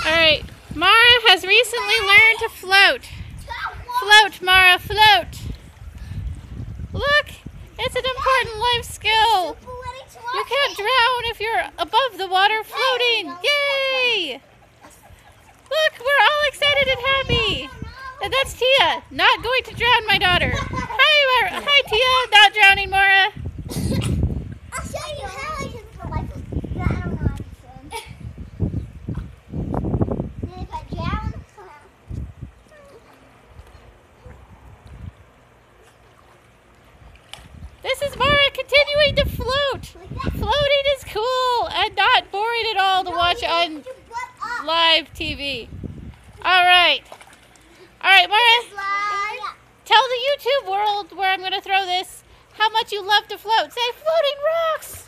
Alright, Mara has recently learned to float. Float, Mara, float. Look, it's an important life skill. You can't drown if you're above the water floating. Yay! Look, we're all excited and happy. And that's Tia, not going to drown my daughter. Hi, Mara. Hi, Tia, not drowning Mara. I'll show you how I can put my foot. I don't know how to swim. Then if I drown, This is Mara continuing to float. Floating is cool and not boring at all to watch on live TV. Alright. Alright, Mara. Tell the YouTube world where I'm going to throw this how much you love to float. Say floating rocks.